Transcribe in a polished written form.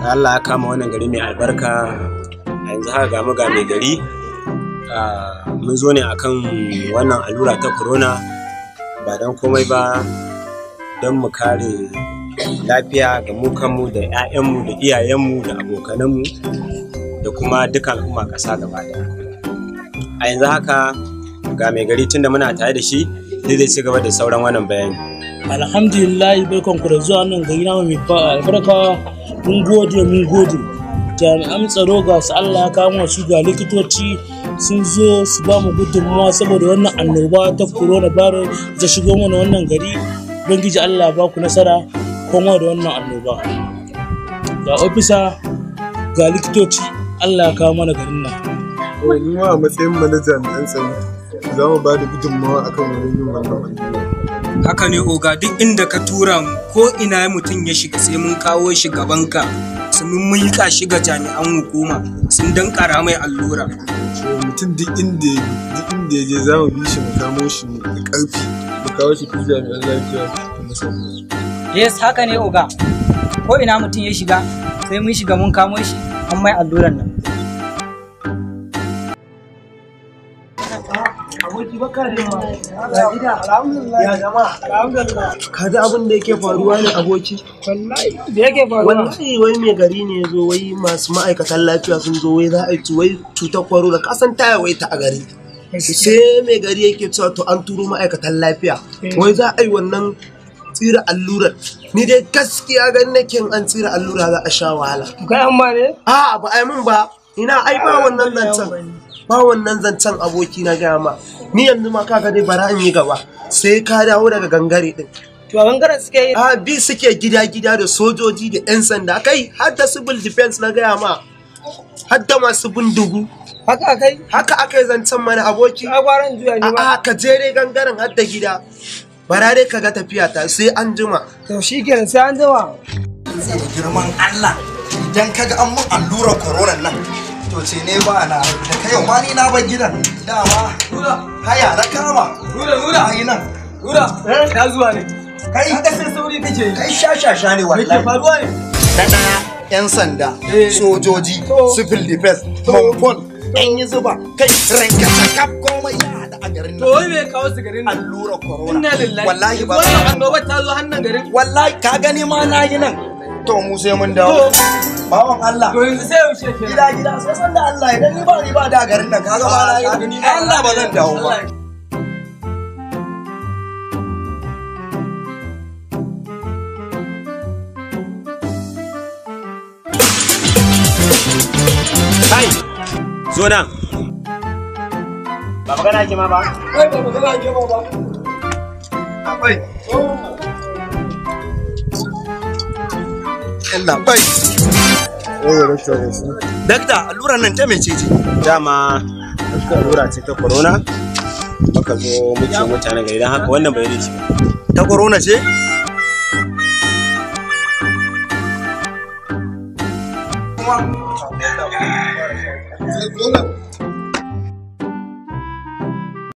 Allah ya kama wannan gari mai albarka. A yanzu haka ga mai gari mun zo ne akan wannan allura ta corona ba don komai ba, don mu kare lafiya ga mu kanmu da 'ya'yanmu da iyayenmu da abokananmu da kuma duka al'umma ƙasa gaba ɗaya. A yanzu haka ga mai gari tunda muna tare da shi zai ci gaba da sauran wannan bayani. Alhamdulillah, barkanku da zuwa nan gari na mai albarka. Mun gode jami'an tsaro ga su Allah ya kama su, ga likitoci sun zo su ba mu gudunmawa saboda wannan annoba ta coronavirus ta shigo mana wannan gari. Ubangiji Allah ba ku nasara kuma da wannan annoba. Ga ofisa ga likitoci, Allah ya kawo mana garin nan. Ni ma a matsayin manajan ɗan tsaro za mu ba da gudunmawa akan wurin yin wannan annoba. Haka ne oga, duk inda ka tura mu ko ina mutum ya shiga sai mun kawo shi gabanka, sun mun yi shi ga jami'an hukuma sun dankara mai allura. Mutum duk inda ya je za mu bi shi mu kamo shi da ƙarfi mu kawo shi fi jami'an lafiya mu samu. Yes, haka ne oga, ko ina mutum ya shiga sai mun shiga mun kamo shi an mai alluran nan. Ka ji abin da yake faruwa ne aboki? Wallahi wai mai gari ne zo, wai masu ma'aikatan lafiya sun zo, wai za a yi wai cutar corona, kasan taya wai ta a gari. Sai mai gari yake cewa to an turo ma'aikatan lafiya, wai za a yi wannan tsira allurar. Ni dai gaskiya ganin nake an tsira allura za a sha wahala. Kai amma ne? A'a ba a yi min ba, ina ai ba wannan zancen. Ba wannan zancen aboki na gaya ma. Ni yanzu ma kaga dai bara in yi gaba sai ka dawo daga gangare din. To gangaren suke yi? Bi suke gida da sojoji da 'yan sanda, kai har da civil defense na gaya ma, har da masu bindigu. Haka akai zancen mana aboki. Agwaran juya ne ba. Ka je dai gangaren har da gida. Bara dai kaga tafiya ta sai an jima. To shikenan sai an jima. Girman Allah, idan kaga an mun allura corona nan to ce ne ba na da kai yau ma ni na bar gidan dama haya na kama ai nan ta zuwa ne kai haka sai sauri kake kai shashasha ne wallahi ke faruwa ne na daya yan sanda sojoji civil defense monfon yan yi zuba kai ranka takap komai ya hada a garin nan. To wai me kawo su garin nan? Allura corona. Inna lillahi. Wallahi ba wannan annoba ta zo hannun garin. Wallahi ka gani ma na yi nan. To mu sai mun dawo. Bawan Allah. To yanzu sai yaushe kenan. Gida sai san da Allah, idan ni ba da garin nan kaga ba na yi. Allah ba zan dawo ba. Kai, zo nan. Ba magana ake ma ba? Kai ba magana ake ma ba. Akwai. Allah bai. Dakta, alluran nan ta mece ce? Dama allura ce ta corona, muka zo muke mutane gari, don haka wannan bai dace ba. Ta corona ce? Kuma